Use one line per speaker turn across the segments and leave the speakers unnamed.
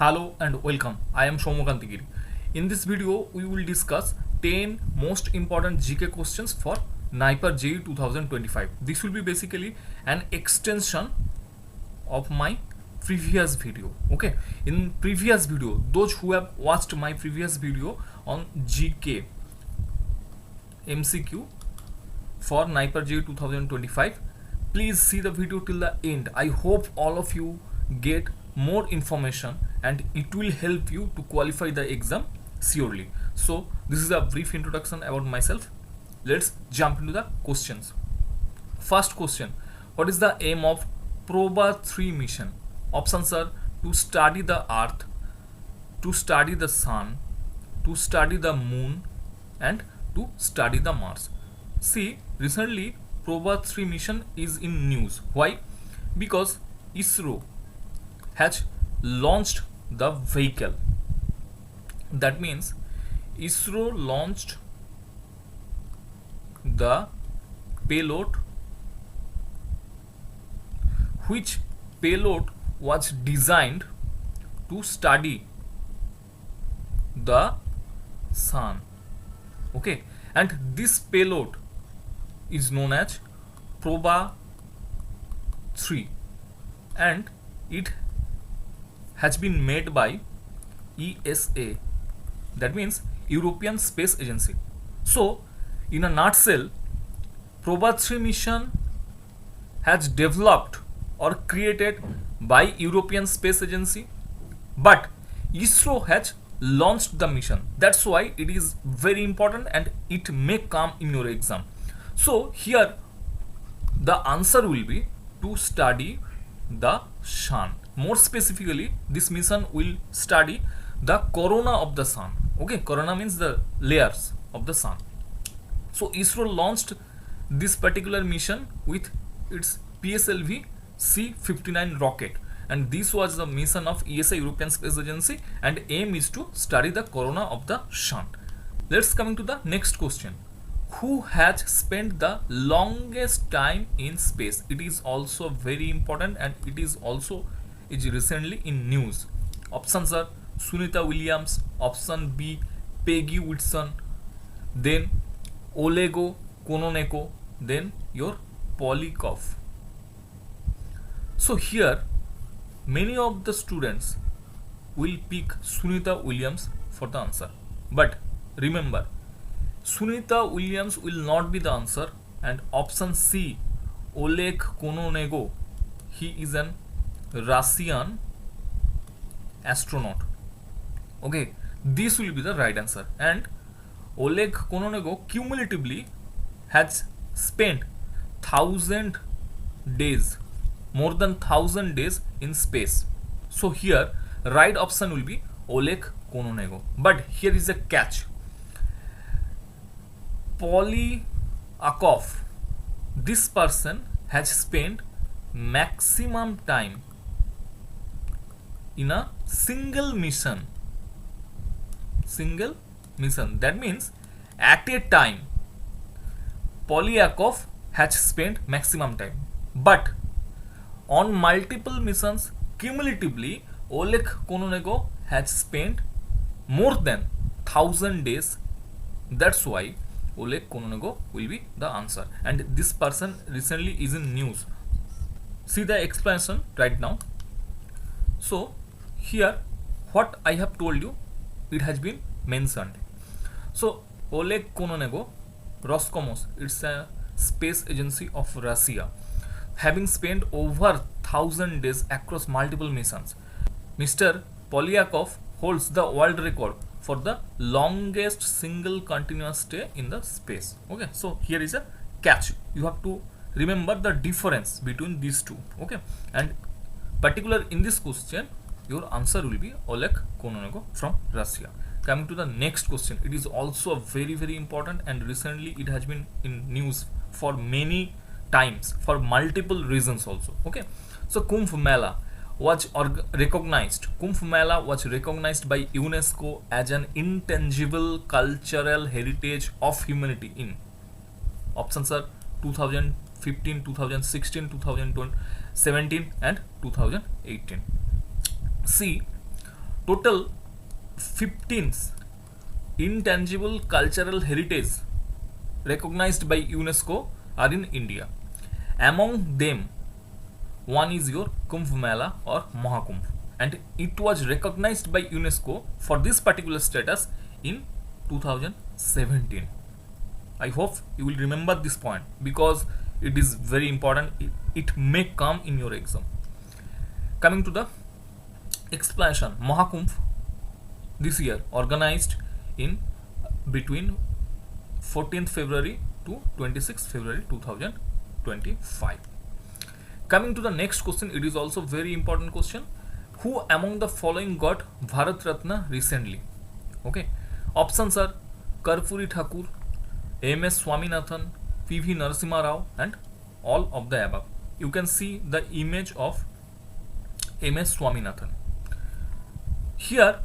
Hello and welcome. I am Saumyakanti Giri. In this video, we will discuss 10 most important GK questions for NIPER JEE 2025. This will be basically an extension of my previous video. Okay, in previous video, those who have watched my previous video on GK MCQ for NIPER JEE 2025, please see the video till the end. I hope all of you get more information and it will help you to qualify the exam surely. So this is a brief introduction about myself. Let's jump into the questions. First question: what is the aim of Proba 3 mission? Options are to study the earth, to study the sun, to study the moon, and to study the Mars. See, recently Proba 3 mission is in news. Why? Because ISRO has launched the vehicle. That means ISRO launched the payload, which payload was designed to study the sun. Okay, and this payload is known as Proba 3 and it has been made by ESA, that means European Space Agency. So in a nutshell, Proba 3 mission has developed or created by European Space Agency, but ISRO has launched the mission. That's why it is very important and it may come in your exam. So here the answer will be to study the sun. More specifically, this mission will study the corona of the sun. Okay, corona means the layers of the sun. So ISRO launched this particular mission with its PSLV C-59 rocket, and this was the mission of ESA, European Space Agency, and aim is to study the corona of the sun. Let's come to the next question. Who has spent the longest time in space? It is also very important and it is also recently in news. Options are Sunita Williams, option B Peggy Whitson, then Oleg Kononenko, then your Polyakov. So here many of the students will pick Sunita Williams for the answer, but remember, Sunita Williams will not be the answer, and option C Oleg Kononenko, he is an Russian astronaut. Okay, this will be the right answer, and Oleg Kononenko cumulatively has spent 1000 days, more than 1000 days in space. So here right option will be Oleg Kononenko, but here is a catch. Polyakov, this person has spent maximum time in a single mission. That means at a time Polyakov has spent maximum time, but on multiple missions cumulatively Oleg Kononenko has spent more than 1000 days. That's why Oleg Kononenko will be the answer, and this person recently is in news. See the explanation right now. So here what I have told you, it has been mentioned. So Oleg Kononenko, Roscosmos, it's a space agency of Russia, having spent over 1000 days across multiple missions. Mr. Polyakov holds the world record for the longest single continuous stay in the space. Okay, so here is a catch. You have to remember the difference between these two. Okay, and particular in this question, your answer will be Oleg Kononenko from Russia. Coming to the next question, it is also very important, and recently it has been in news for many times for multiple reasons also. Okay, so Kumbh Mela was recognized by UNESCO as an intangible cultural heritage of humanity in options are 2015, 2016, 2017 and 2018. See, Total 15 intangible cultural heritage recognized by UNESCO are in India. Among them, one is your Kumbh Mela or Mahakumbh, and it was recognized by UNESCO for this particular status in 2017. I hope you will remember this point because it is very important. It may come in your exam. Coming to the explanation, Mahakumbh this year organized in between 14th February to 26th February 2025. Coming to the next question, it is also very important question. Who among the following got Bharat Ratna recently? Okay, options are Karpuri Thakur, M.S. Swaminathan, P.V. Narasimha Rao, and all of the above. You can see the image of M.S. Swaminathan. Here,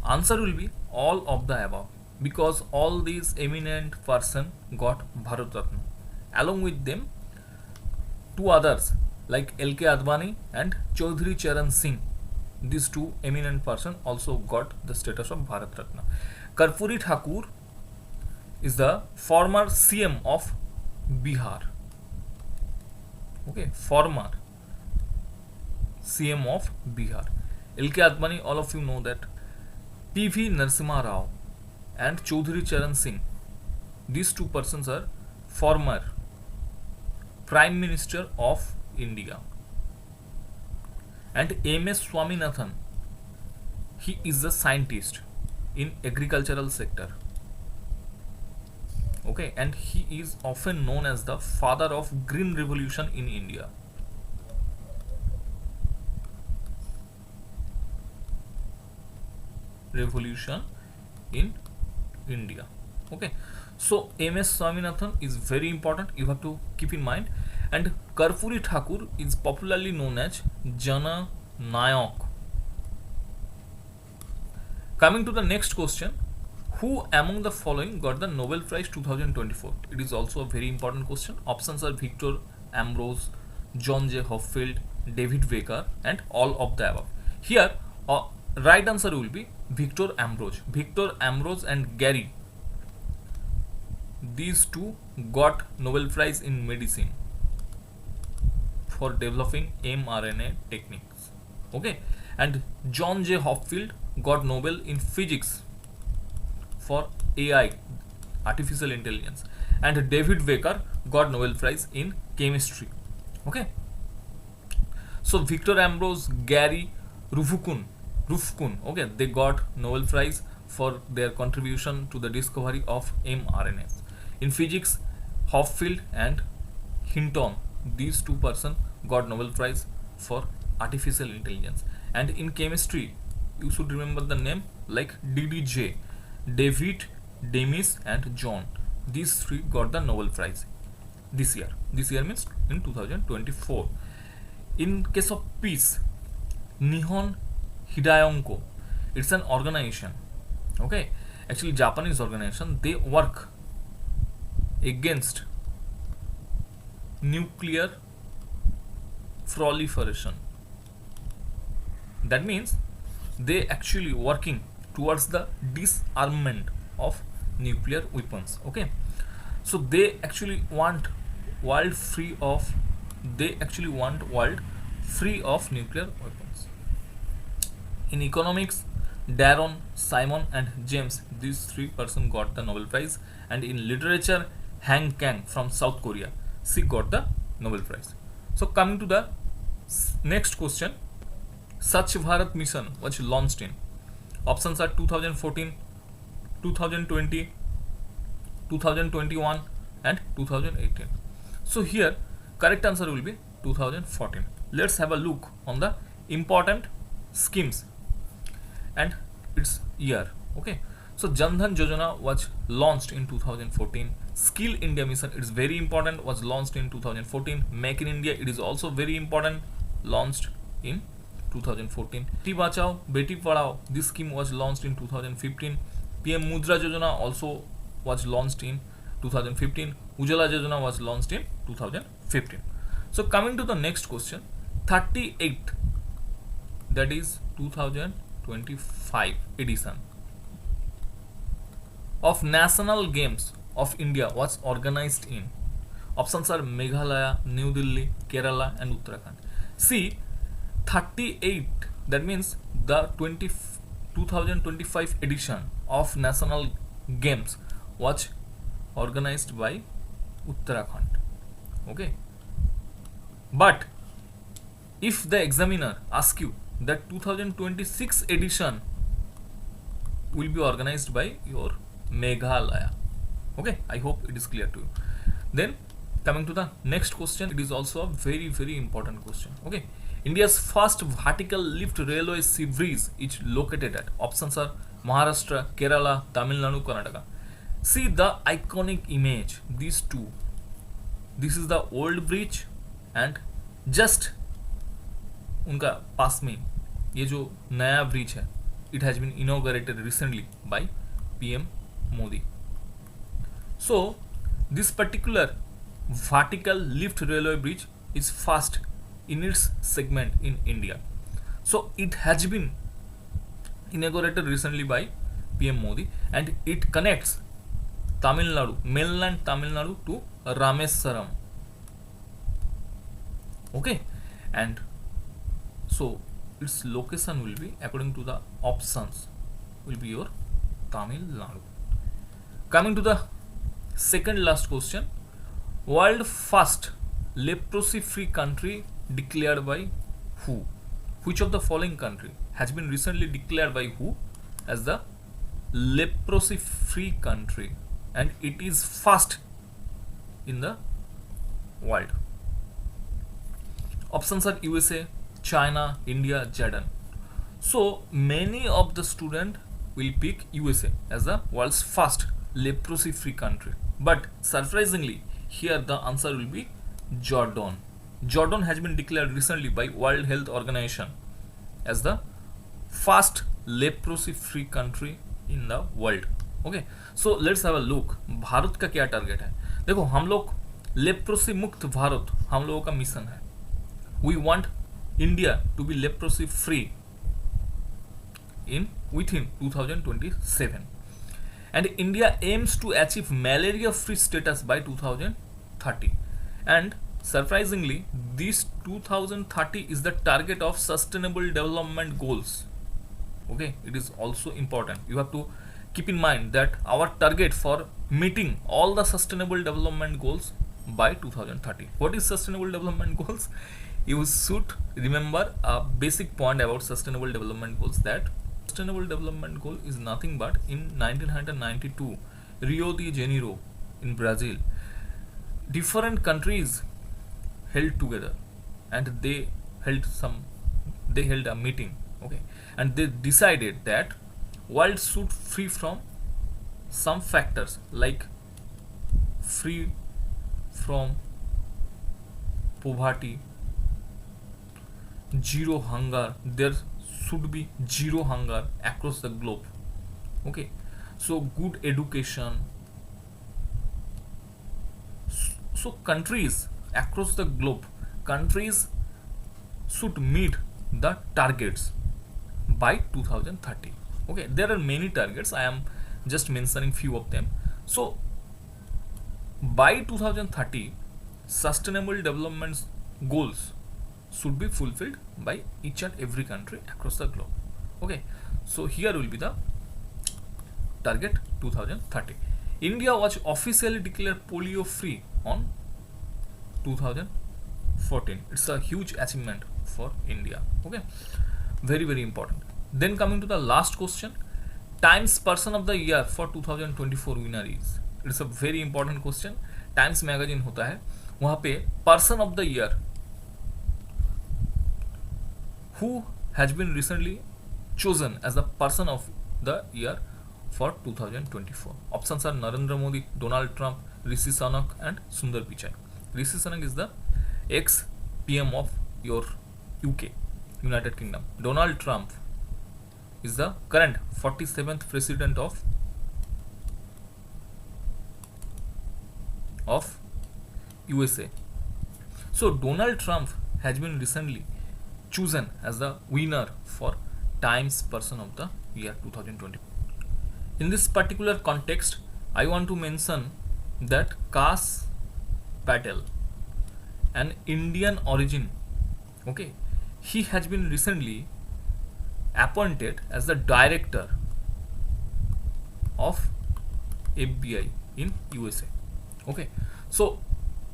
answer will be all of the above because all these eminent person got Bharat Ratna. Along with them, two others like L.K. Advani and Chaudhary Charan Singh. These two eminent person also got the status of Bharat Ratna. Karpuri Thakur is the former CM of Bihar. Okay, former CM of Bihar. L.K. Advani, all of you know that. P.V. Narasimha Rao and Chaudhary Charan Singh. These two persons are former Prime Minister of India. And M.S. Swaminathan, he is a scientist in agricultural sector. Okay, and he is often known as the father of Green Revolution in India. Revolution in India. Okay, so M.S. Swaminathan is very important. You have to keep in mind. And Karpuri Thakur is popularly known as Jana Nayak. Coming to the next question, who among the following got the Nobel Prize 2024? It is also a very important question. Options are Victor Ambrose, John J. Hopfield, David Baker, and all of the above. Here, right answer will be Victor Ambrose. Victor Ambrose and Gary, these two got Nobel Prize in medicine for developing mRNA techniques. Okay, and John J. Hopfield got Nobel in physics for AI, artificial intelligence, and David Baker got Nobel Prize in chemistry. Okay, so Victor Ambrose, Gary, Rufkun, okay, they got Nobel Prize for their contribution to the discovery of mRNA. In physics, Hopfield and Hinton, these two persons got Nobel Prize for artificial intelligence. And in chemistry, you should remember the name like DDJ, David, Demis, and John. These three got the Nobel Prize this year. This year means in 2024. In case of peace, Nihon Hidayonko, it's an organization. Okay, actually Japanese organization. They work against nuclear proliferation. That means they actually working towards the disarmament of nuclear weapons. Okay, so they actually want world free of nuclear weapons. In economics, Darren, Simon, and James, these three persons got the Nobel Prize. And in literature, Han Kang from South Korea, she got the Nobel Prize. So coming to the next question, Swachh Bharat mission was launched in. Options are 2014, 2020, 2021, and 2018. So here, correct answer will be 2014. Let's have a look on the important schemes and its year. Okay, so Jan Dhan Yojana was launched in 2014. Skill India mission, it is very important, was launched in 2014. Make in India, it is also very important, launched in 2014. Beti Bachao, Beti Padhao, this scheme was launched in 2015. PM Mudra Yojana also was launched in 2015. Ujjwala Yojana was launched in 2015. So coming to the next question, 38, that is 2015 2025 edition of National Games of India was organized in? Options are Meghalaya, New Delhi, Kerala, and Uttarakhand. See, 38, that means the 2025 edition of National Games was organized by Uttarakhand. Okay. But if the examiner asks you that 2026 edition will be organized by your Meghalaya. Okay, I hope it is clear to you. Then coming to the next question, it is also a very important question. Okay, India's first vertical lift railway sea bridge is located at? Options are Maharashtra, Kerala, Tamil Nadu, Karnataka. See the iconic image, these two. This is the old bridge and just उनका पास में ये जो नया bridge है, it has been inaugurated recently by PM Modi. So this particular vertical lift railway bridge is first in its segment in India. So it has been inaugurated recently by PM Modi and it connects Tamil Nadu, mainland Tamil Nadu to Rameswaram. Okay, and so its location will be, according to the options, will be your Tamil Nadu. Coming to the second last question, world first leprosy free country declared by who? Which of the following country has been recently declared by who as the leprosy free country, and it is first in the world? Options are USA, China, India, Jordan. So many of the students will pick USA as the world's first leprosy free country, but surprisingly here the answer will be Jordan. Jordan has been declared recently by World Health Organization as the first leprosy free country in the world. Okay, so let's have a look. Bharat का क्या target है? देखो, हम लोग leprosy मुक्त भारत हम लोगों का मिशन है. We want India to be leprosy free within 2027, and India aims to achieve malaria free status by 2030. And surprisingly, this 2030 is the target of Sustainable Development Goals. Okay, it is also important. You have to keep in mind that our target for meeting all the Sustainable Development Goals by 2030. What is Sustainable Development Goals? You should remember a basic point about Sustainable Development Goals, that Sustainable Development Goal is nothing but in 1992 Rio de Janeiro in Brazil, different countries held together and they held a meeting. Okay, and they decided that world should free from some factors like free from poverty, zero hunger. There should be zero hunger across the globe. Okay, so good education. So countries across the globe, countries should meet the targets by 2030. Okay, there are many targets, I am just mentioning few of them. So by 2030 sustainable development goals should be fulfilled by each and every country across the globe. Okay, so here will be the target 2030. India was officially declared polio free on 2014. It's a huge achievement for India. Okay, very important. Then coming to the last question, Times Person of the Year for 2024 winner is? It's a very important question. Times magazine होता है, वहाँ पे Person of the Year who has been recently chosen as the Person of the Year for 2024. Options are Narendra Modi, Donald Trump, Rishi Sunak and Sundar Pichai. Rishi Sunak is the ex-PM of your UK, United Kingdom. Donald Trump is the current 47th president of USA. So Donald Trump has been recently chosen as the winner for Times Person of the Year 2020. In this particular context, I want to mention that Kas Patel, an Indian origin, okay, he has been recently appointed as the director of FBI in USA. Okay, so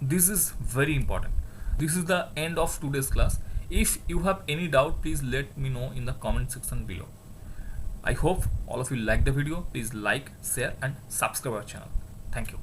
this is very important. This is the end of today's class. If you have any doubt, please let me know in the comment section below. I hope all of you like the video. Please like, share and subscribe our channel. Thank you.